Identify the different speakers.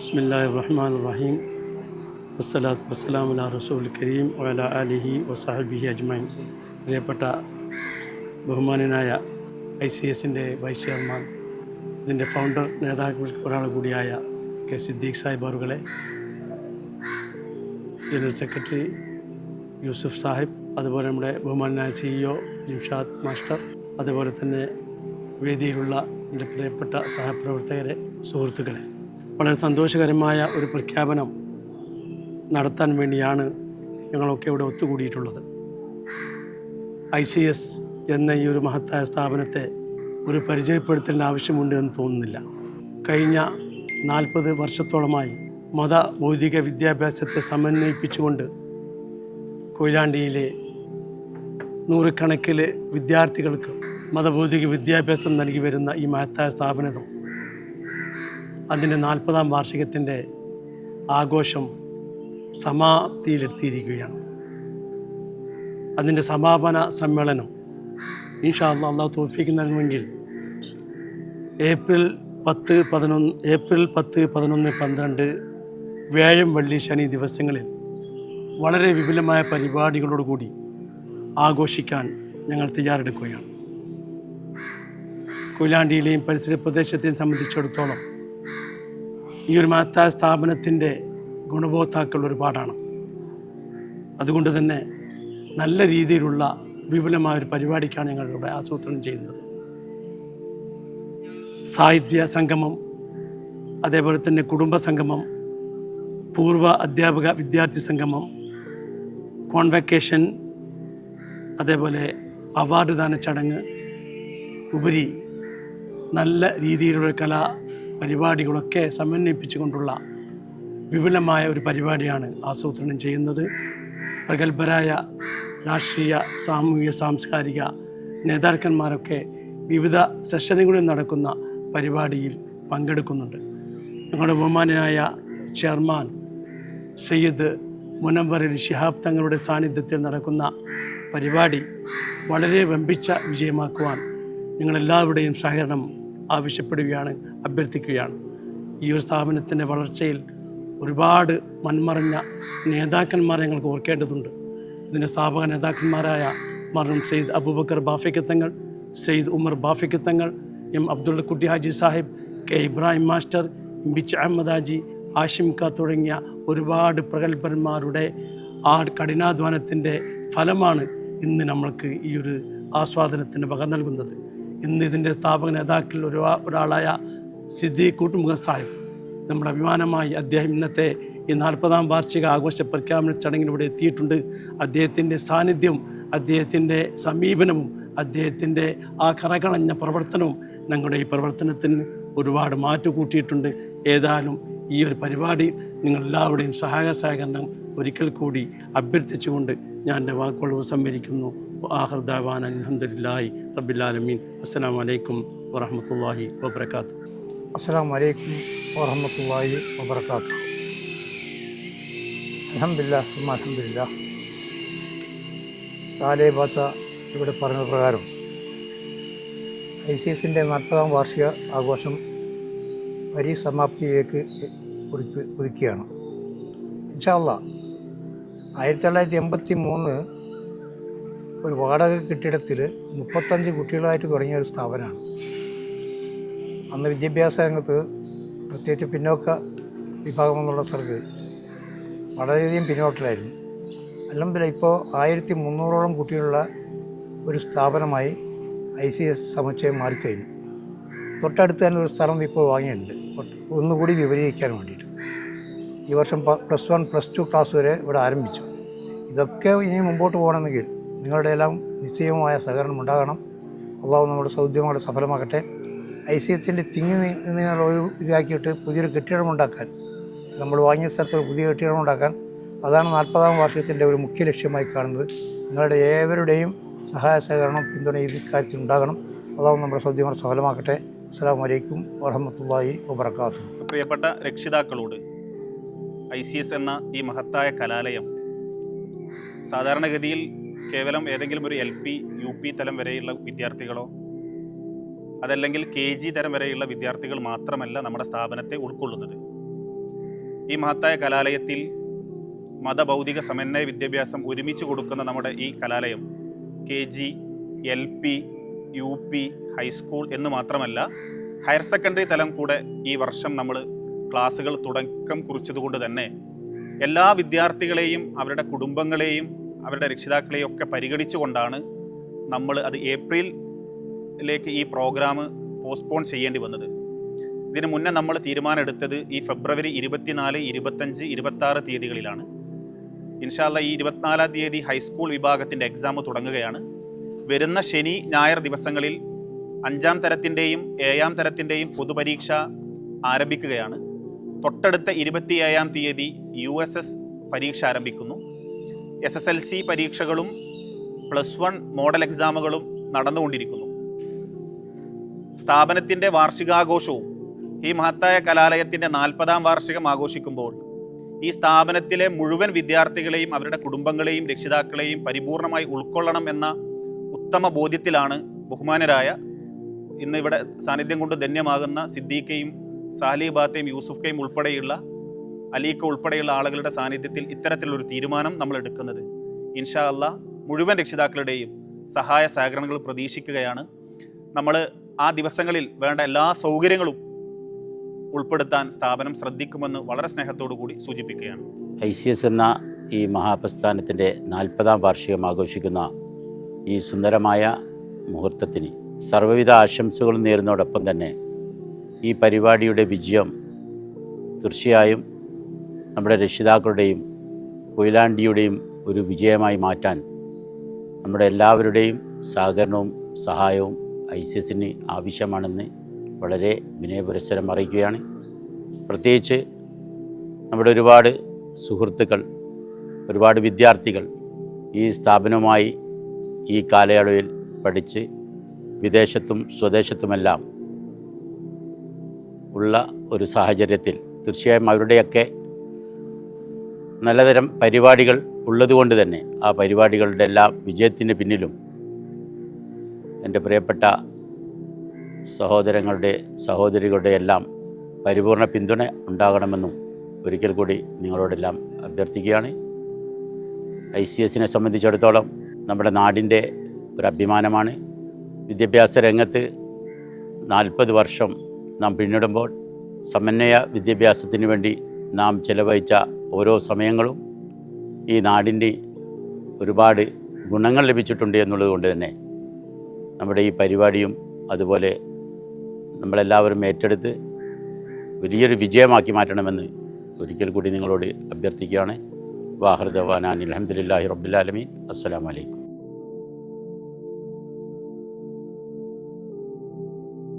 Speaker 1: ബിസ്മില്ലാഹിർ റഹ്മാനിർ റഹീം വസ്സലാത്തു വസ്സലാമു അലാ റസൂലിൽ കരീം വഅലാ ആലിഹി വസഹബിഹി അജ്മഈൻ. പ്രിയപ്പെട്ട ബഹുമാനനായ ICSൻ്റെ വൈസ് ചെയർമാൻ, ഇതിൻ്റെ ഫൗണ്ടർ നേതാക്കളിൽ ഒരാൾ കൂടിയായ കെ സിദ്ദീഖ് സാഹിബ് അവറുകളെ, ജനറൽ സെക്രട്ടറി യൂസുഫ് സാഹിബ്, അതുപോലെ നമ്മുടെ ബഹുമാനനായ CEO ജിംഷാദ് മാസ്റ്റർ, അതുപോലെ തന്നെ വേദിയിലുള്ള എൻ്റെ പ്രിയപ്പെട്ട സഹപ്രവർത്തകരെ, സുഹൃത്തുക്കളെ, വളരെ സന്തോഷകരമായ ഒരു പ്രഖ്യാപനം നടത്താൻ വേണ്ടിയാണ് ഞങ്ങളൊക്കെ ഇവിടെ ഒത്തുകൂടിയിട്ടുള്ളത്. ICS എന്ന ഈ ഒരു മഹത്തായ സ്ഥാപനത്തെ ഒരു പരിചയപ്പെടുത്തലിന് ആവശ്യമുണ്ട് എന്ന് തോന്നുന്നില്ല. കഴിഞ്ഞ 40 വർഷത്തോളമായി മത ഭൗതിക വിദ്യാഭ്യാസത്തെ സമന്വയിപ്പിച്ചുകൊണ്ട് കൊയിലാണ്ടിയിലെ നൂറുകണക്കിന് വിദ്യാർത്ഥികൾക്ക് മതഭൗതിക വിദ്യാഭ്യാസം നൽകി വരുന്ന ഈ മഹത്തായ സ്ഥാപനം അതിൻ്റെ 40ാം വാർഷികത്തിൻ്റെ ആഘോഷം സമാപ്തിയിലെത്തിയിരിക്കുകയാണ്. അതിൻ്റെ സമാപന സമ്മേളനം ഇൻഷാ അല്ലാഹ് അല്ലാഹു തൗഫീഖ് നൽകുമെങ്കിൽ ഏപ്രിൽ 10, 11, 12 വ്യാഴം, വെള്ളി, ശനി ദിവസങ്ങളിൽ വളരെ വിപുലമായ പരിപാടികളോടുകൂടി ആഘോഷിക്കാൻ ഞങ്ങൾ തയ്യാറെടുക്കുകയാണ്. കൊയിലാണ്ടിയിലെയും പരിസര പ്രദേശത്തെയും സംബന്ധിച്ചിടത്തോളം ഈ ഒരു മഹത്തായ സ്ഥാപനത്തിൻ്റെ ഗുണഭോക്താക്കൾ ഒരുപാടാണ്. അതുകൊണ്ട് തന്നെ നല്ല രീതിയിലുള്ള വിപുലമായൊരു പരിപാടിക്കാണ് ഞങ്ങളിവിടെ ആസൂത്രണം ചെയ്യുന്നത്. സാഹിത്യ സംഗമം, അതേപോലെ തന്നെ കുടുംബ സംഗമം, പൂർവ്വ അധ്യാപക വിദ്യാർത്ഥി സംഗമം, കോൺവക്കേഷൻ, അതേപോലെ അവാർഡ് ദാന ചടങ്ങ്, ഉപരി നല്ല രീതിയിലുള്ള കലാ പരിപാടികളൊക്കെ സമന്വയിപ്പിച്ചുകൊണ്ടുള്ള വിപുലമായ ഒരു പരിപാടിയാണ് ആസൂത്രണം ചെയ്യുന്നത്. പ്രഗത്ഭരായ രാഷ്ട്രീയ, സാമൂഹിക, സാംസ്കാരിക നേതാക്കന്മാരൊക്കെ വിവിധ സെഷനുകളിൽ നടക്കുന്ന പരിപാടിയിൽ പങ്കെടുക്കുന്നുണ്ട്. ഞങ്ങളുടെ ബഹുമാനനായ ചെയർമാൻ സയ്യിദ് മുനവ്വർ ശിഹാബ് തങ്ങളുടെ സാന്നിധ്യത്തിൽ നടക്കുന്ന പരിപാടി വളരെ വമ്പിച്ച വിജയമാക്കുവാൻ നിങ്ങളെല്ലാവരുടെയും സഹകരണം ആവശ്യപ്പെടുകയാണ്, അഭ്യർത്ഥിക്കുകയാണ്. ഈ ഒരു സ്ഥാപനത്തിൻ്റെ വളർച്ചയിൽ ഒരുപാട് മൺമറഞ്ഞ നേതാക്കന്മാരെ ഞങ്ങൾക്ക് ഓർക്കേണ്ടതുണ്ട്. ഇതിൻ്റെ സ്ഥാപക നേതാക്കന്മാരായ മർഹൂം Sayyid Abubakar ബാഫിക്കത്തങ്ങൾ, Sayyid Umar ബാഫിക്കത്തങ്ങൾ, M Abdulla Kutty Haji Sahib, K Ibrahim master, ബിച്ച് അഹമ്മദ് ഹാജി, ആഷിം ക തുടങ്ങിയ ഒരുപാട് പ്രഗത്ഭന്മാരുടെ ആ കഠിനാധ്വാനത്തിൻ്റെ ഫലമാണ് ഇന്ന് നമ്മൾക്ക് ഈ ഒരു ആസ്വാദനത്തിന് വക നൽകുന്നത്. ഇന്ന് ഇതിൻ്റെ സ്ഥാപക നേതാക്കളിൽ ഒരാളായ സിദ്ദീഖ് കൂട്ടുമുഖ സാഹിബ്, നമ്മുടെ അഭിമാനമായി അദ്ദേഹം ഇന്നത്തെ ഈ 40ാം വാർഷിക ആഘോഷ പ്രഖ്യാപന ചടങ്ങിന് ഇവിടെ എത്തിയിട്ടുണ്ട്. അദ്ദേഹത്തിൻ്റെ സാന്നിധ്യവും അദ്ദേഹത്തിൻ്റെ സമീപനവും അദ്ദേഹത്തിൻ്റെ ആ കറകളഞ്ഞ പ്രവർത്തനവും ഞങ്ങളുടെ ഈ പ്രവർത്തനത്തിന് ഒരുപാട് മാറ്റുകൂട്ടിയിട്ടുണ്ട്. ഏതായാലും ഈ ഒരു പരിപാടി നിങ്ങളെല്ലാവരുടെയും സഹകരണം ഒരിക്കൽ കൂടി അഭ്യർത്ഥിച്ചുകൊണ്ട് ഞാൻ എൻ്റെ വാക്കുകൾ ഉപസംഹരിക്കുന്നു. ആഖിർ ദഅവാന അൽഹംദുലില്ലാഹി റബ്ബിൽ ആലമീൻ. അസ്സലാമു അലൈക്കും വറഹ്മത്തുള്ളാഹി വബറകാതുഹു.
Speaker 2: അസ്സലാമു അലൈക്കും വറഹ്മത്തുള്ളാഹി വബറകാതുഹു. അൽഹംദുലില്ലാഹ് അൽഹംദുലില്ലാഹ്. സാലേ ബാത്ത ഇവിടെ പറഞ്ഞ പ്രകാരം ICSൻ്റെ 40ാം വാർഷിക ആഘോഷം പരിസമാപ്തിയിലേക്ക് കുതിക്കുകയാണ്. ഇൻഷാ അല്ലാഹ് 1983 ഒരു വാടക കെട്ടിടത്തിൽ 35 കുട്ടികളായിട്ട് തുടങ്ങിയ ഒരു സ്ഥാപനമാണ്. അന്ന് വിദ്യാഭ്യാസ രംഗത്ത്, പ്രത്യേകിച്ച് പിന്നോക്ക വിഭാഗമെന്നുള്ള സ്ഥലത്ത് വളരെയധികം പിന്നോട്ടിലായിരുന്നു. അൽഹംദുലില്ലാഹ് ഇപ്പോൾ 1300ഓളം കുട്ടികളുള്ള ഒരു സ്ഥാപനമായി ICS സമുച്ചയം മാറിക്കഴിഞ്ഞു. തൊട്ടടുത്ത് തന്നെ ഒരു സ്ഥലം ഇപ്പോൾ വാങ്ങിയിട്ടുണ്ട്, ഒന്നുകൂടി വിപുലീകരിക്കാൻ വേണ്ടിയിട്ട്. ഈ വർഷം +1, +2 ക്ലാസ് വരെ ഇവിടെ ആരംഭിച്ചു. ഇതൊക്കെ ഇനി മുമ്പോട്ട് പോകണമെങ്കിൽ നിങ്ങളുടെ എല്ലാം നിശ്ചയമായ സഹകരണം ഉണ്ടാകണം. അള്ളാഹു നമ്മുടെ സൗദ്യമങ്ങളെ സഫലമാക്കട്ടെ. ICSൻ്റെ ഒരു ഇതാക്കിയിട്ട് പുതിയൊരു കെട്ടിടമുണ്ടാക്കാൻ, നമ്മൾ വാങ്ങിയ സ്ഥലത്ത് ഒരു പുതിയ കെട്ടിടമുണ്ടാക്കാൻ, അതാണ് 40ാം വാർഷികത്തിൻ്റെ ഒരു മുഖ്യ ലക്ഷ്യമായി കാണുന്നത്. നിങ്ങളുടെ ഏവരുടെയും സഹായ സഹകരണം, പിന്തുണ ഈ കാര്യത്തിൽ ഉണ്ടാകണം. അള്ളാഹു നമ്മുടെ സൗദ്യമങ്ങളെ സഫലമാക്കട്ടെ. അസ്സലാമു അലൈക്കും വറഹ്മത്തുള്ളാഹി വബറകാതുഹു.
Speaker 3: പ്രിയപ്പെട്ട രക്ഷിതാക്കളോട്, ICS എന്ന ഈ മഹത്തായ കലാലയം സാധാരണഗതിയിൽ കേവലം ഏതെങ്കിലും ഒരു LP, UP തലം വരെയുള്ള വിദ്യാർത്ഥികളോ അതല്ലെങ്കിൽ KG തരം വരെയുള്ള വിദ്യാർത്ഥികൾ മാത്രമല്ല നമ്മുടെ സ്ഥാപനത്തെ ഉൾക്കൊള്ളുന്നത്. ഈ മഹത്തായ കലാലയത്തിൽ മതഭൗതിക സമന്വയ വിദ്യാഭ്യാസം ഒരുമിച്ച് കൊടുക്കുന്ന നമ്മുടെ ഈ കലാലയം KG, LP, UP, ഹൈസ്കൂൾ എന്ന് മാത്രമല്ല ഹയർ സെക്കൻഡറി തലം കൂടെ ഈ വർഷം നമ്മൾ ക്ലാസ്സുകൾ തുടക്കം കുറിച്ചതുകൊണ്ട് തന്നെ എല്ലാ വിദ്യാർത്ഥികളെയും അവരുടെ കുടുംബങ്ങളെയും അവരുടെ രക്ഷിതാക്കളെയും ഒക്കെ പരിഗണിച്ചുകൊണ്ടാണ് നമ്മൾ അത് ഏപ്രിലിലേക്ക് ഈ പ്രോഗ്രാം പോസ്റ്റ്പോൺ ചെയ്യേണ്ടി വന്നത്. ഇതിനു മുന്നേ നമ്മൾ തീരുമാനമെടുത്തത് ഈ ഫെബ്രുവരി 24, 25, 26 തീയതികളിലാണ്. ഇൻഷാ അല്ലാഹ് ഈ 24-ാം തീയതി ഹൈസ്കൂൾ വിഭാഗത്തിൻ്റെ എക്സാം തുടങ്ങുകയാണ്. വരുന്ന ശനി ഞായർ ദിവസങ്ങളിൽ 5ാം തരത്തിൻ്റെയും 7ാം തരത്തിൻ്റെയും പൊതുപരീക്ഷ ആരംഭിക്കുകയാണ്. തൊട്ടടുത്ത 27-ാം തീയതി USS പരീക്ഷ ആരംഭിക്കുന്നു. SSLC പരീക്ഷകളും +1 മോഡൽ എക്സാമുകളും നടന്നുകൊണ്ടിരിക്കുന്നു. സ്ഥാപനത്തിൻ്റെ വാർഷികാഘോഷവും ഈ മഹത്തായ കലാലയത്തിൻ്റെ 40ാം വാർഷികം ആഘോഷിക്കുമ്പോൾ ഈ സ്ഥാപനത്തിലെ മുഴുവൻ വിദ്യാർത്ഥികളെയും അവരുടെ കുടുംബങ്ങളെയും രക്ഷിതാക്കളെയും പരിപൂർണമായി ഉൾക്കൊള്ളണം എന്ന ഉത്തമ ബോധ്യത്തിലാണ് ബഹുമാനരായ ഇന്ന് ഇവിടെ സാന്നിധ്യം കൊണ്ട് ധന്യമാകുന്ന സിദ്ദീഖയും സാലിബാത്തയും യൂസുഫ്കയും ഉൾപ്പെടെയുള്ള അലീക്ക ഉൾപ്പെടെയുള്ള ആളുകളുടെ സാന്നിധ്യത്തിൽ ഇത്തരത്തിലുള്ളൊരു തീരുമാനം നമ്മൾ എടുക്കുന്നത്. ഇൻഷാ അല്ലാഹ് മുഴുവൻ രക്ഷിതാക്കളുടെയും സഹായ സഹകരണങ്ങൾ പ്രതീക്ഷിക്കുകയാണ്. നമ്മൾ ആ ദിവസങ്ങളിൽ വേണ്ട എല്ലാ സൗകര്യങ്ങളും ഉൾപ്പെടുത്താൻ സ്ഥാപനം ശ്രദ്ധിക്കുമെന്ന് വളരെ സ്നേഹത്തോടു കൂടി സൂചിപ്പിക്കുകയാണ്.
Speaker 4: ICS എന്ന ഈ മഹാപ്രസ്ഥാനത്തിൻ്റെ 40ാം വാർഷികം ആഘോഷിക്കുന്ന ഈ സുന്ദരമായ മുഹൂർത്തത്തിന് സർവ്വവിധ ആശംസകളും നേരുന്നതോടൊപ്പം തന്നെ ഈ പരിപാടിയുടെ വിജയം തീർച്ചയായും നമ്മുടെ രക്ഷിതാക്കളുടെയും കൊയിലാണ്ടിയുടെയും ഒരു വിജയമായി മാറ്റാൻ നമ്മുടെ എല്ലാവരുടെയും സഹകരണവും സഹായവും ICSന് ആവശ്യമാണെന്ന് വളരെ വിനയപുരസ്സരം അറിയിക്കുകയാണ്. പ്രത്യേകിച്ച് നമ്മുടെ ഒരുപാട് സുഹൃത്തുക്കൾ, ഒരുപാട് വിദ്യാർത്ഥികൾ ഈ സ്ഥാപനവുമായി ഈ കാലയളവിൽ പഠിച്ച് വിദേശത്തും സ്വദേശത്തുമെല്ലാം ഉള്ള ഒരു സാഹചര്യത്തിൽ തീർച്ചയായും അവരുടെയൊക്കെ നല്ലതരം പരിപാടികൾ ഉള്ളതുകൊണ്ട് തന്നെ ആ പരിപാടികളുടെ എല്ലാം വിജയത്തിന് പിന്നിലും എൻ്റെ പ്രിയപ്പെട്ട സഹോദരങ്ങളുടെ സഹോദരികളുടെ എല്ലാം പരിപൂർണ പിന്തുണ ഉണ്ടാകണമെന്നും ഒരിക്കൽ കൂടി നിങ്ങളോടെല്ലാം അഭ്യർത്ഥിക്കുകയാണ്. ICSനെ സംബന്ധിച്ചിടത്തോളം നമ്മുടെ നാടിൻ്റെ ഒരു അഭിമാനമാണ്. വിദ്യാഭ്യാസ രംഗത്ത് 40 വർഷം നാം പിന്നിടുമ്പോൾ സമന്വയ വിദ്യാഭ്യാസത്തിന് വേണ്ടി നാം ചെലവഴിച്ച ഓരോ സമയങ്ങളും ഈ നാടിൻ്റെ ഒരുപാട് ഗുണങ്ങൾ ലഭിച്ചിട്ടുണ്ട് എന്നുള്ളത് കൊണ്ട് തന്നെ നമ്മുടെ ഈ പരിപാടിയും അതുപോലെ നമ്മളെല്ലാവരും ഏറ്റെടുത്ത് വലിയൊരു വിജയമാക്കി മാറ്റണമെന്ന് ഒരിക്കൽ കൂടി നിങ്ങളോട് അഭ്യർത്ഥിക്കുകയാണ്. വാഹിർ ദവാനാൻ അൽഹംദുലില്ലാഹി റബ്ബിൽ ആലമീൻ. അസ്സലാമു അലൈക്കും.